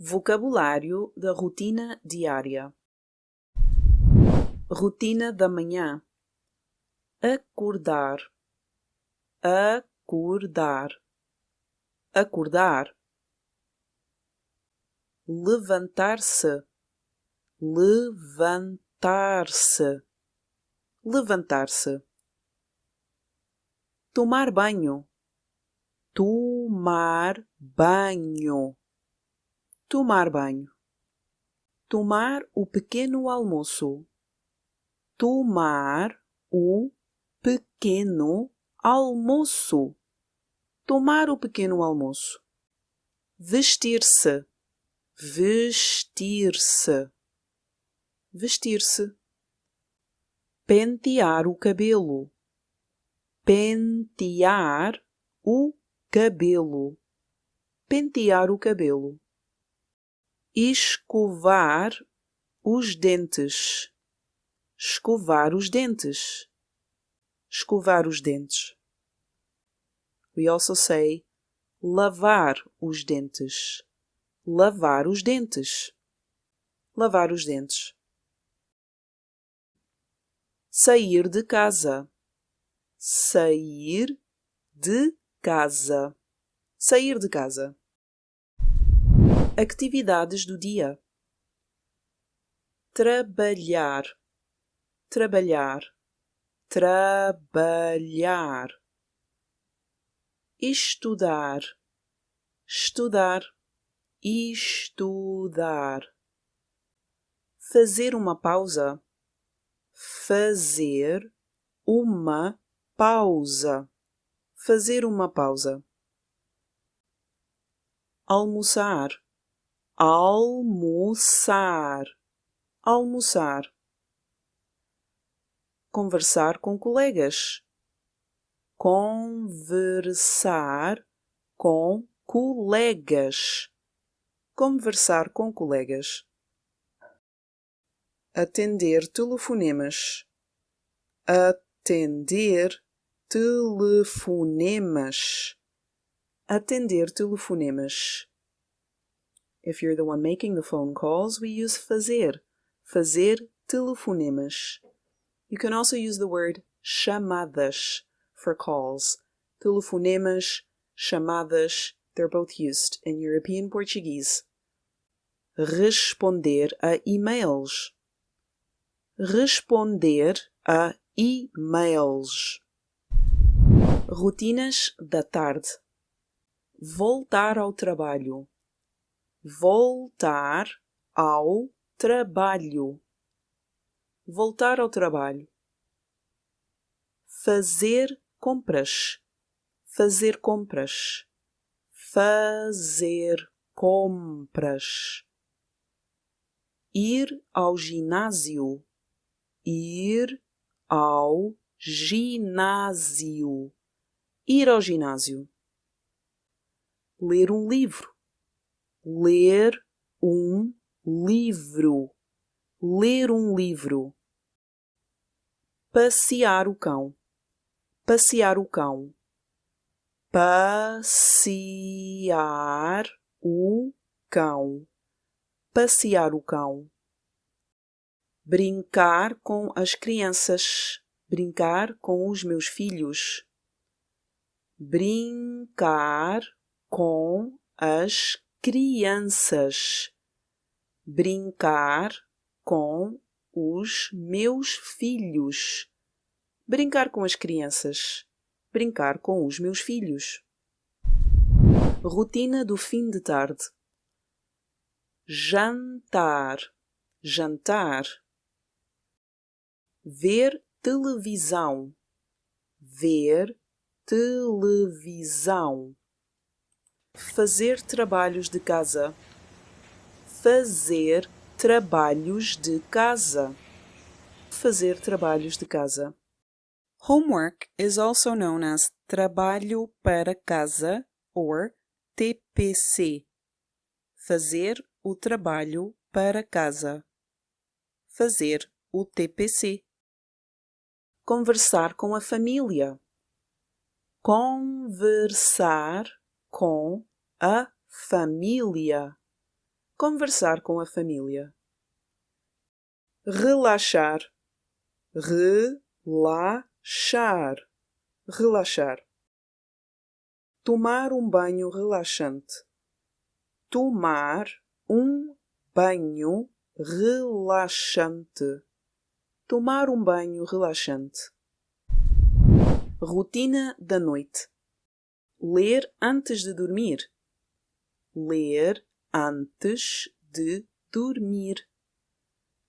Vocabulário da rotina diária. Rotina da manhã. Acordar, acordar, acordar. Levantar-se, levantar-se, levantar-se. Tomar banho, tomar banho, tomar banho. Tomar o pequeno almoço, tomar o pequeno almoço, tomar o pequeno almoço. Vestir-se, vestir-se, vestir-se. Pentear o cabelo, pentear o cabelo, pentear o cabelo. Escovar os dentes, escovar os dentes, escovar os dentes. We also say lavar os dentes, lavar os dentes, lavar os dentes. Sair de casa, sair de casa, sair de casa. Atividades do dia. Trabalhar, trabalhar, trabalhar. Estudar, estudar, estudar. Fazer uma pausa, fazer uma pausa, fazer uma pausa. Almoçar, almoçar, almoçar. Conversar com colegas, conversar com colegas, conversar com colegas. Atender telefonemas, atender telefonemas, atender telefonemas. If you're the one making the phone calls, we use fazer, fazer telefonemas. You can also use the word chamadas for calls. Telefonemas, chamadas, they're both used in European Portuguese. Responder a e-mails. Responder a e-mails. Rotinas da tarde. Voltar ao trabalho. Voltar ao trabalho. Voltar ao trabalho. Fazer compras. Fazer compras. Fazer compras. Ir ao ginásio. Ir ao ginásio. Ir ao ginásio. Ler um livro. Ler um livro. Ler um livro. Passear o cão. Passear o cão. Passear o cão. Passear o cão. Brincar com as crianças. Brincar com os meus filhos. Brincar com as crianças. Brincar com os meus filhos. Brincar com as crianças. Brincar com os meus filhos. Rotina do fim de tarde. Jantar, jantar. Ver televisão. Ver televisão. Fazer trabalhos de casa. Fazer trabalhos de casa. Fazer trabalhos de casa. Homework is also known as trabalho para casa or TPC. Fazer o trabalho para casa. Fazer o TPC. Conversar com a família. Conversar com a família. conversar com a família. Relaxar, relaxar, relaxar. Tomar um banho relaxante. Tomar um banho relaxante. Tomar um banho relaxante. Rotina da noite. Ler antes de dormir. Ler antes de dormir.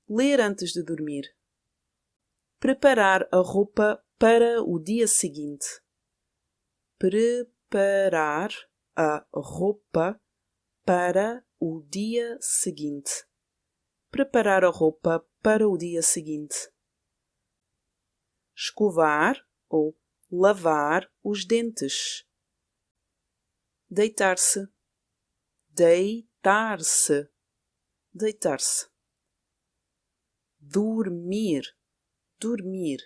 Ler antes de dormir. Preparar a roupa para o dia seguinte. Preparar a roupa para o dia seguinte. Preparar a roupa para o dia seguinte. Escovar ou lavar os dentes. Deitar-se. Deitar-se. Deitar-se. Dormir. Dormir.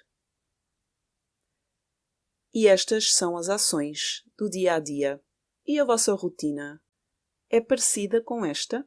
E estas são as ações do dia a dia. E a vossa rotina é parecida com esta?